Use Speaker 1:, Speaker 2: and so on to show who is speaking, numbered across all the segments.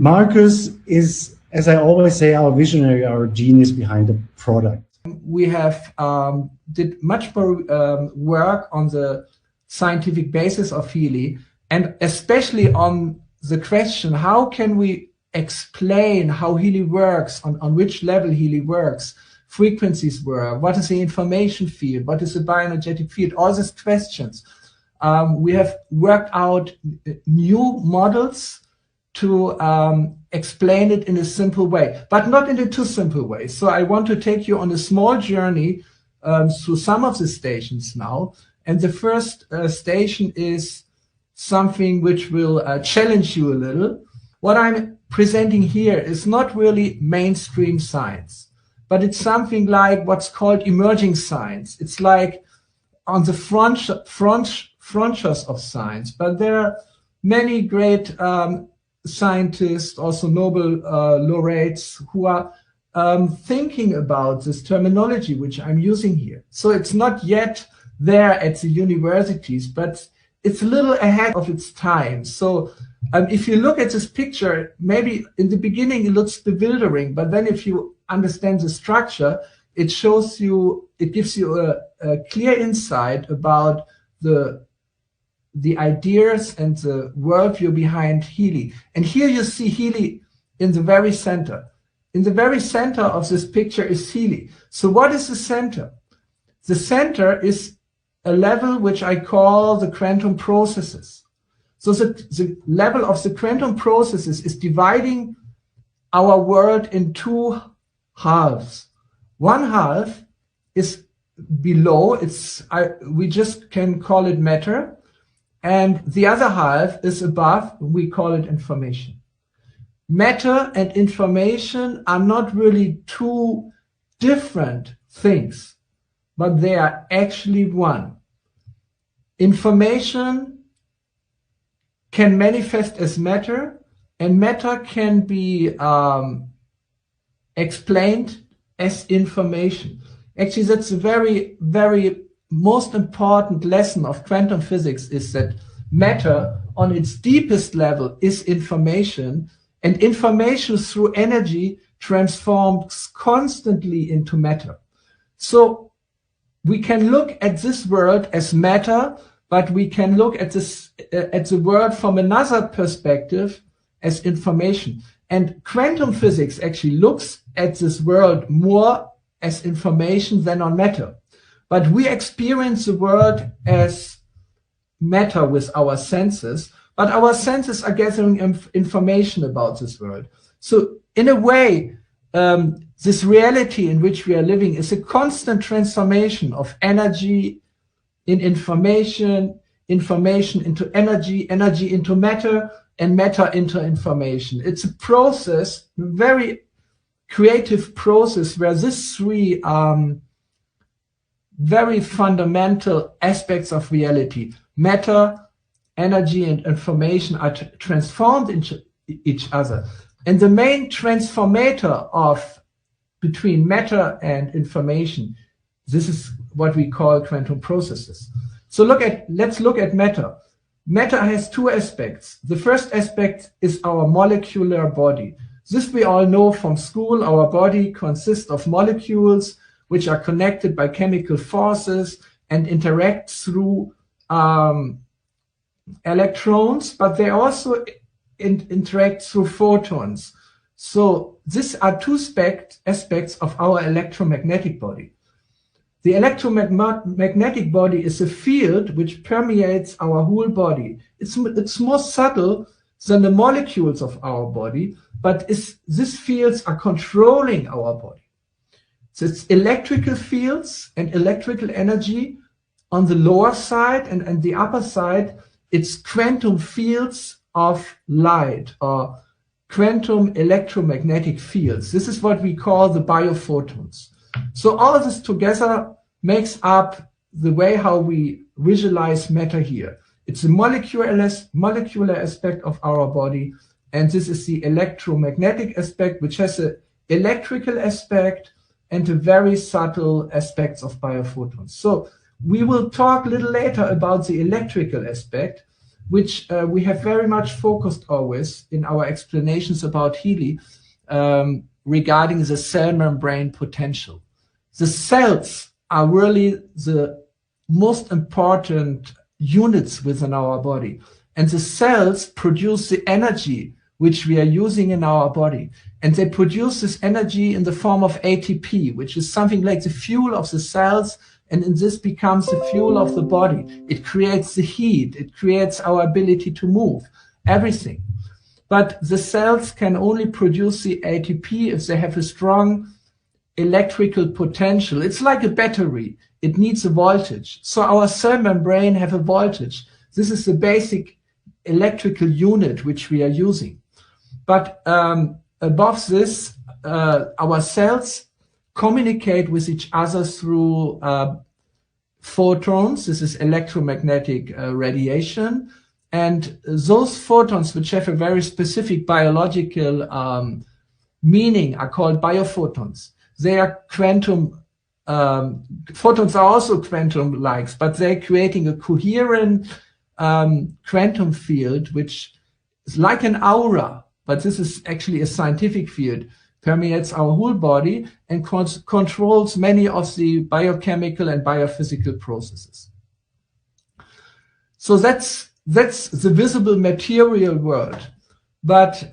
Speaker 1: Marcus is, as I always say, our visionary, our genius behind the product.
Speaker 2: We have did much more work on the scientific basis of Healy, and especially on the question, how can we explain how Healy works, on which level Healy works, frequencies work, what is the information field, what is the bioenergetic field, all these questions. We have worked out new models to explain it in a simple way, but not in a too simple way. So I want to take you on a small journey through some of the stations now. And the first station is something which will challenge you a little. What I'm presenting here is not really mainstream science, but it's something like what's called emerging science. It's like on the frontiers of science, but there are many great scientists, also Nobel laureates, who are thinking about this terminology which I'm using here. So it's not yet there at the universities, but it's a little ahead of its time. So if you look at this picture, maybe in the beginning it looks bewildering, but then if you understand the structure, it shows you, it gives you a clear insight about the ideas and the worldview behind Healy. And here you see Healy in the very center. In the very center of this picture is Healy. So what is the center? The center is a level which I call the quantum processes. So the level of the quantum processes is dividing our world in two halves. One half is below, we just can call it matter. And the other half is above, we call it information. Matter and information are not really two different things, but they are actually one. Information can manifest as matter, and matter can be explained as information. Actually, that's a very, very most important lesson of quantum physics, is that matter on its deepest level is information, and information through energy transforms constantly into matter. So we can look at this world as matter, but we can look at the world from another perspective as information. And quantum physics actually looks at this world more as information than on matter. But we experience the world as matter with our senses, but our senses are gathering information about this world. So in a way, this reality in which we are living is a constant transformation of energy in information, information into energy, energy into matter, and matter into information. It's a process, a very creative process, where these three very fundamental aspects of reality, matter, energy, and information, are transformed into each other. And the main transformator between matter and information, this is what we call quantum processes. So let's look at matter. Matter has two aspects. The first aspect is our molecular body. This we all know from school. Our body consists of molecules which are connected by chemical forces and interact through electrons, but they also interact through photons. So these are two aspects of our electromagnetic body. The electromagnetic body is a field which permeates our whole body. It's more subtle than the molecules of our body, but these fields are controlling our body. So it's electrical fields and electrical energy on the lower side, and the upper side, it's quantum fields of light, or quantum electromagnetic fields. This is what we call the biophotons. So all of this together makes up the way how we visualize matter here. It's a molecular aspect of our body, and this is the electromagnetic aspect, which has an electrical aspect and a very subtle aspects of biophotons. So we will talk a little later about the electrical aspect, which we have very much focused always in our explanations about Healy regarding the cell membrane potential. The cells are really the most important units within our body. And the cells produce the energy which we are using in our body. And they produce this energy in the form of ATP, which is something like the fuel of the cells. And in this becomes the fuel of the body. It creates the heat. It creates our ability to move, everything. But the cells can only produce the ATP if they have a strong electrical potential. It's like a battery. It needs a voltage. So our cell membrane have a voltage. This is the basic electrical unit which we are using. But above this, our cells communicate with each other through photons. This is electromagnetic radiation. And those photons, which have a very specific biological meaning, are called biophotons. They are quantum, photons are also quantum-like, but they're creating a coherent quantum field, which is like an aura, but this is actually a scientific field, permeates our whole body and controls many of the biochemical and biophysical processes. So that's the visible material world. But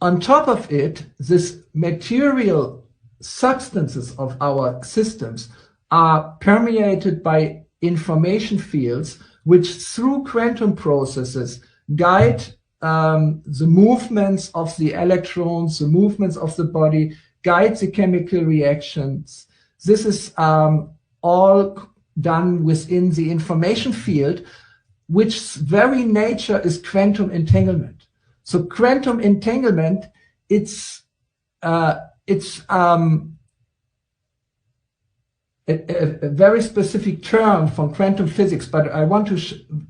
Speaker 2: on top of it, this material substances of our systems are permeated by information fields, which through quantum processes guide the movements of the electrons, the movements of the body, guide the chemical reactions. This is all done within the information field, which very nature is quantum entanglement. So quantum entanglement, it's a very specific term from quantum physics, but I want to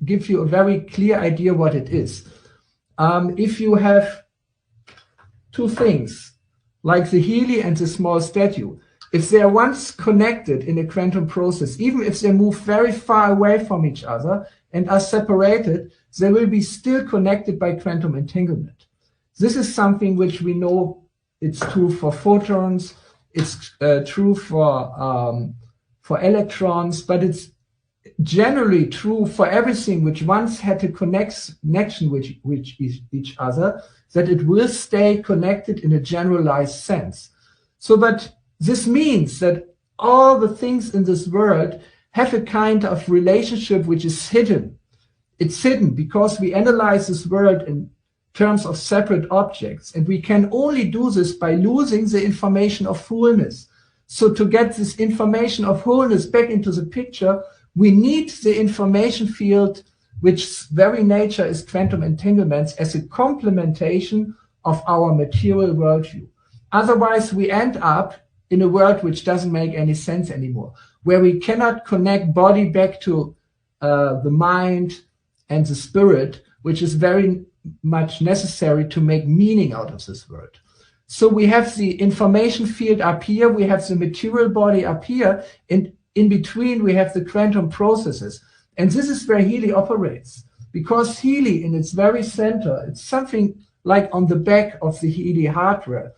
Speaker 2: give you a very clear idea what it is. If you have two things, like the Healy and the small statue, if they are once connected in a quantum process, even if they move very far away from each other and are separated, they will be still connected by quantum entanglement. This is something which we know it's true for photons, it's true for electrons, but it's generally true for everything which once had a connection with each other, that it will stay connected in a generalized sense. So, but this means that all the things in this world have a kind of relationship which is hidden. It's hidden because we analyze this world in terms of separate objects, and we can only do this by losing the information of wholeness. So to get this information of wholeness back into the picture, we need the information field, which very nature is quantum entanglements, as a complementation of our material worldview. Otherwise, we end up in a world which doesn't make any sense anymore, where we cannot connect body back to the mind and the spirit, which is very much necessary to make meaning out of this world. So we have the information field up here, we have the material body up here, and in between we have the quantum processes. And this is where Healy operates, because Healy in its very center, it's something like on the back of the Healy hardware.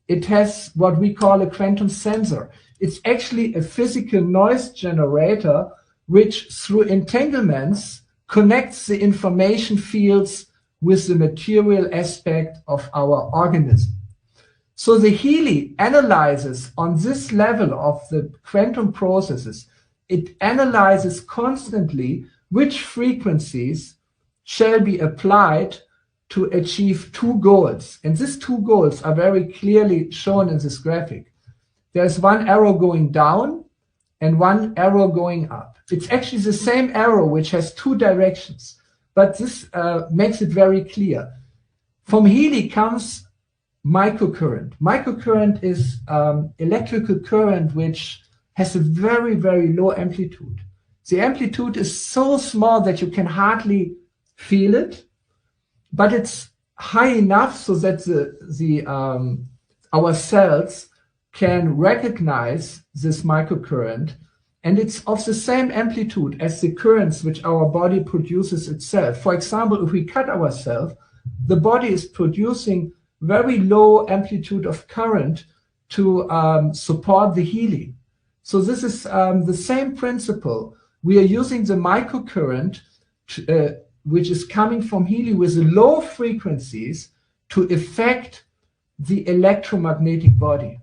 Speaker 2: It has what we call a quantum sensor. It's actually a physical noise generator, which through entanglements connects the information fields with the material aspect of our organism. So the Healy analyzes on this level of the quantum processes, it analyzes constantly which frequencies shall be applied to achieve two goals. And these two goals are very clearly shown in this graphic. There's one arrow going down and one arrow going up. It's actually the same arrow which has two directions, but this makes it very clear. From Healy comes microcurrent. Microcurrent is electrical current which has a very, very low amplitude. The amplitude is so small that you can hardly feel it, but it's high enough so that our cells can recognize this microcurrent, and it's of the same amplitude as the currents which our body produces itself. For example, if we cut ourselves, the body is producing very low amplitude of current to support the healing. So this is the same principle. We are using the microcurrent, which is coming from Healy with low frequencies to affect the electromagnetic body,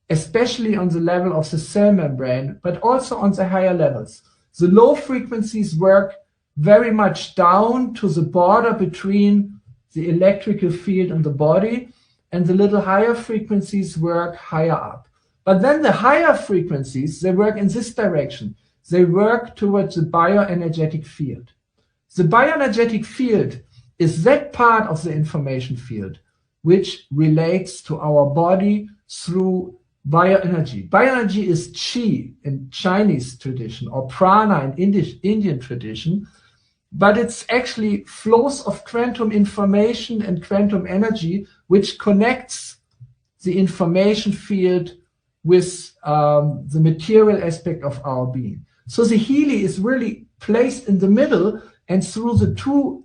Speaker 2: especially on the level of the cell membrane, but also on the higher levels. The low frequencies work very much down to the border between the electrical field and the body, and the little higher frequencies work higher up. But then the higher frequencies, they work in this direction. They work towards the bioenergetic field. The bioenergetic field is that part of the information field which relates to our body through bioenergy. Bioenergy is chi in Chinese tradition, or prana in Indian tradition, but it's actually flows of quantum information and quantum energy which connects the information field with the material aspect of our being. So the Healy is really placed in the middle, and through the two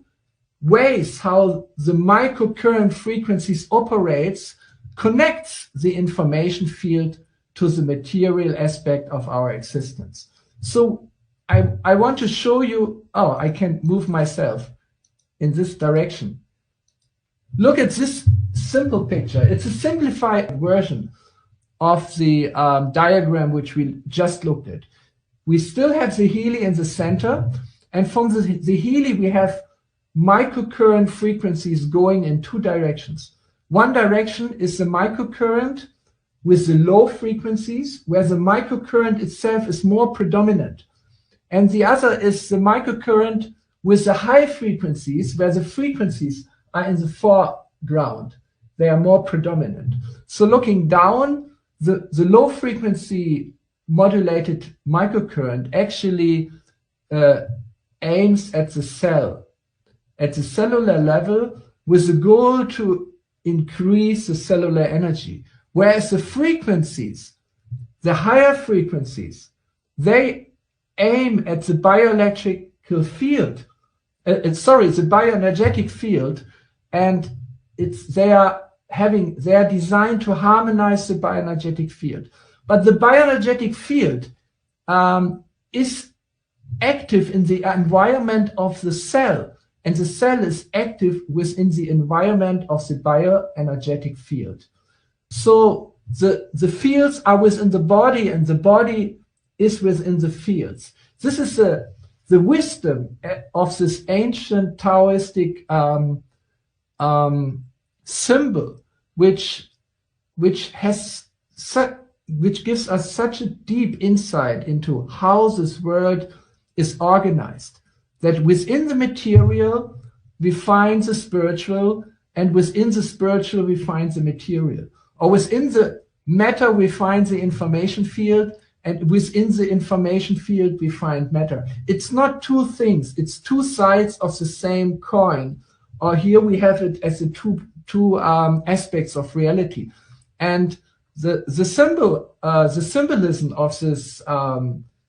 Speaker 2: ways how the microcurrent frequencies operates, connects the information field to the material aspect of our existence. So I want to show you, oh, I can move myself in this direction. Look at this simple picture. It's a simplified version of the diagram which we just looked at. We still have the Healy in the center, and from the Healy we have microcurrent frequencies going in two directions. One direction is the microcurrent with the low frequencies, where the microcurrent itself is more predominant. And the other is the microcurrent with the high frequencies, where the frequencies are in the foreground. They are more predominant. So looking down, the low frequency modulated microcurrent actually aims at the cell, at the cellular level, with the goal to increase the cellular energy. Whereas the frequencies, the higher frequencies, they aim at the bioelectrical field, the bioenergetic field, and they are designed to harmonize the bioenergetic field. But the bioenergetic field is active in the environment of the cell, and the cell is active within the environment of the bioenergetic field. So the fields are within the body, and the body is within the fields. This is the wisdom of this ancient Taoistic symbol, which gives us such a deep insight into how this world is organized. That within the material we find the spiritual, and within the spiritual we find the material. Or within the matter we find the information field, and within the information field we find matter. It's not two things, it's two sides of the same coin. Or here we have it as the two aspects of reality. And the symbolism of this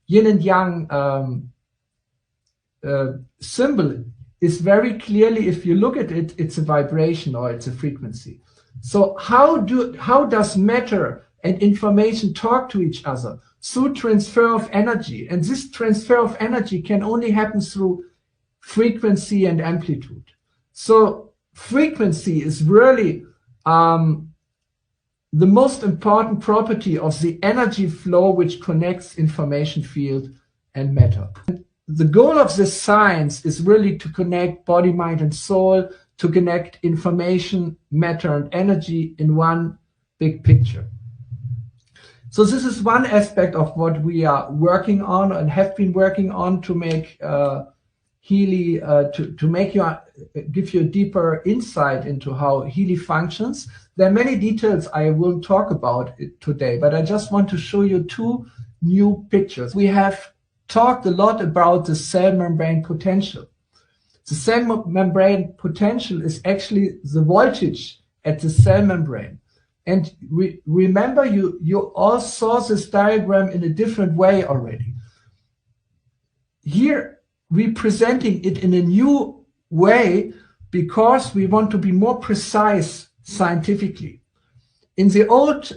Speaker 2: yin and yang symbol is very clearly, if you look at it, it's a vibration or it's a frequency. So how does matter and information talk to each other? Through transfer of energy. And this transfer of energy can only happen through frequency and amplitude. So frequency is really the most important property of the energy flow which connects information field and matter. The goal of this science is really to connect body, mind, and soul, to connect information, matter, and energy in one big picture. So this is one aspect of what we are working on and have been working on to make Healy, give you a deeper insight into how Healy functions. There are many details I won't talk about today, but I just want to show you two new pictures. We have talked a lot about the cell membrane potential. The cell membrane potential is actually the voltage at the cell membrane. And remember, you all saw this diagram in a different way already. here we're presenting it in a new way because we want to be more precise scientifically. In the old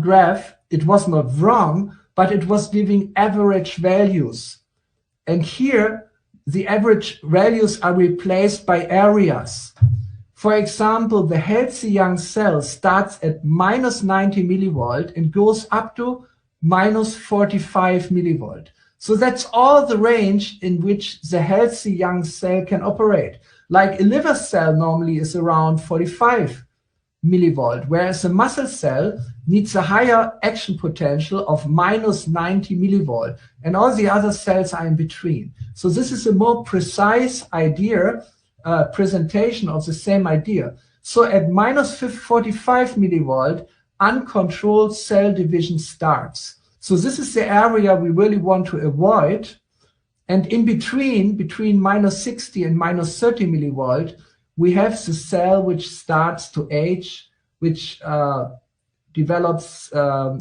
Speaker 2: graph, it was not wrong, but it was giving average values. And here, the average values are replaced by areas. For example, the healthy young cell starts at minus 90 millivolt and goes up to minus 45 millivolt. So that's all the range in which the healthy young cell can operate. Like a liver cell normally is around 45 millivolt, whereas a muscle cell needs a higher action potential of minus 90 millivolt, and all the other cells are in between. So this is a more precise idea, presentation of the same idea. So at minus 45 millivolt, uncontrolled cell division starts. So this is the area we really want to avoid. And in between minus 60 and minus 30 millivolt, we have the cell which starts to age, which develops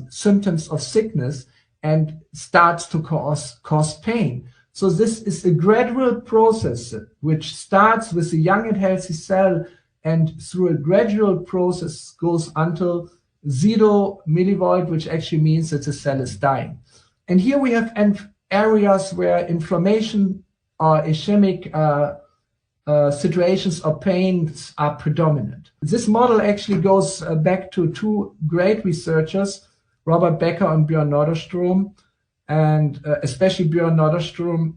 Speaker 2: symptoms of sickness and starts to cause pain. So this is a gradual process which starts with a young and healthy cell, and through a gradual process goes until 0 millivolt, which actually means that the cell is dying. And here we have areas where inflammation or ischemic situations or pains are predominant. This model actually goes back to two great researchers, Robert Becker and Björn Norderström, and especially Björn Norderström.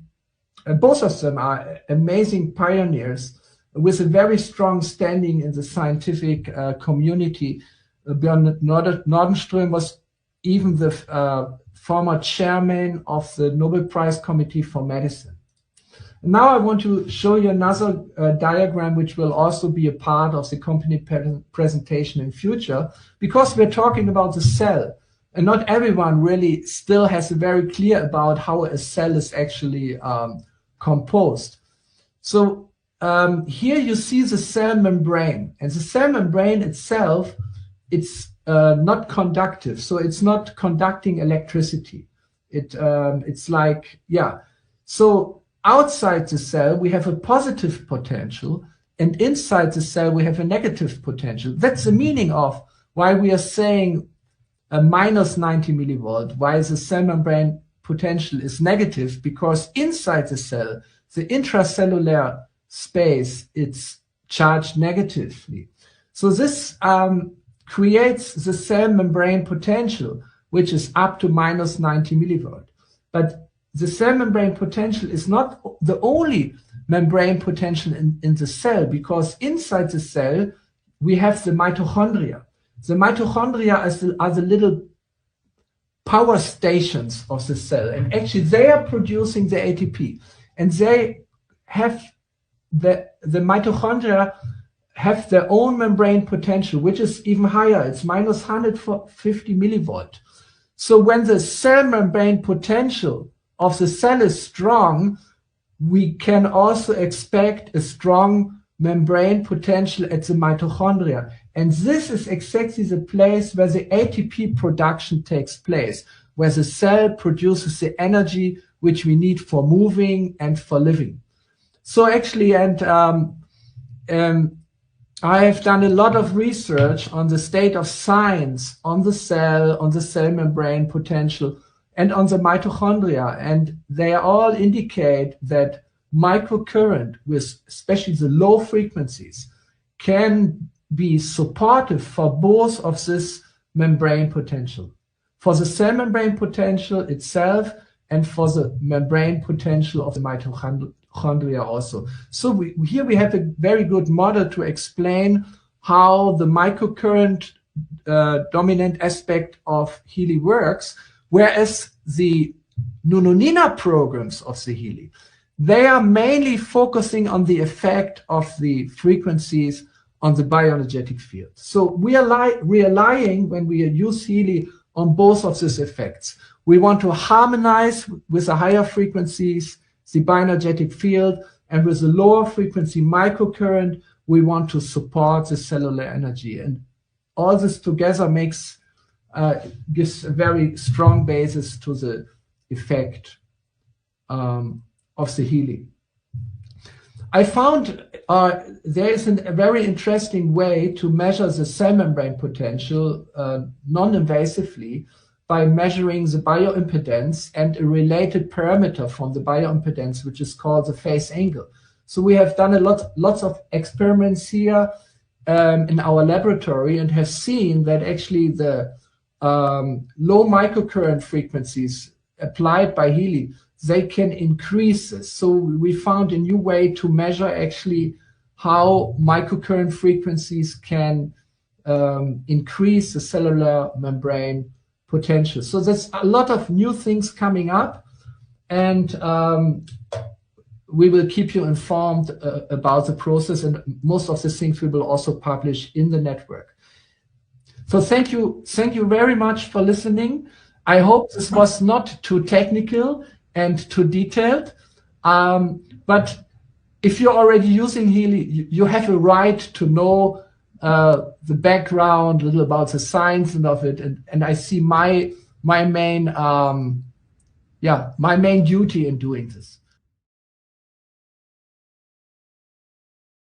Speaker 2: Both of them are amazing pioneers with a very strong standing in the scientific community. Björn Norderström was even the former chairman of the Nobel Prize Committee for Medicine. Now I want to show you another diagram which will also be a part of the company presentation in future, because we're talking about the cell, and not everyone really still has a very clear about how a cell is actually composed. So here you see the cell membrane, and the cell membrane itself, it's not conductive, so it's not conducting electricity. It's like, yeah. So outside the cell, we have a positive potential, and inside the cell, we have a negative potential. That's the meaning of why we are saying a minus 90 millivolt, why the cell membrane potential is negative, because inside the cell, the intracellular space, it's charged negatively. So this creates the cell membrane potential, which is up to minus 90 millivolt. But the cell membrane potential is not the only membrane potential in the cell, because inside the cell, we have the mitochondria. The mitochondria are the little power stations of the cell, and actually they are producing the ATP, and they have the mitochondria have their own membrane potential, which is even higher. It's minus 150 millivolt. So when the cell membrane potential of the cell is strong, we can also expect a strong membrane potential at the mitochondria. And this is exactly the place where the ATP production takes place, where the cell produces the energy which we need for moving and for living. So actually, I have done a lot of research on the state of science on the cell membrane potential, and on the mitochondria, and they all indicate that microcurrent, with especially the low frequencies, can be supportive for both of this membrane potential, for the cell membrane potential itself and for the membrane potential of the mitochondria also. So here we have a very good model to explain how the microcurrent dominant aspect of Healy works, whereas the Nunonina programs of the Healy, they are mainly focusing on the effect of the frequencies on the bioenergetic field. So we are relying, when we use Healy, on both of these effects. We want to harmonize with the higher frequencies the bioenergetic field, and with the lower frequency microcurrent, we want to support the cellular energy. And all this together gives a very strong basis to the effect of the Healy. I found there is a very interesting way to measure the cell membrane potential non-invasively by measuring the bioimpedance and a related parameter from the bioimpedance, which is called the phase angle. So we have done lots of experiments here in our laboratory and have seen that actually the low microcurrent frequencies applied by Healy, they can increase this. So we found a new way to measure actually how microcurrent frequencies can increase the cellular membrane potential. So there's a lot of new things coming up, and we will keep you informed about the process, and most of the things we will also publish in the network. So thank you very much for listening. I hope this was not too technical and too detailed, but if you're already using Healy, you have a right to know the background, a little about the science and of it, and I see my main duty in doing this.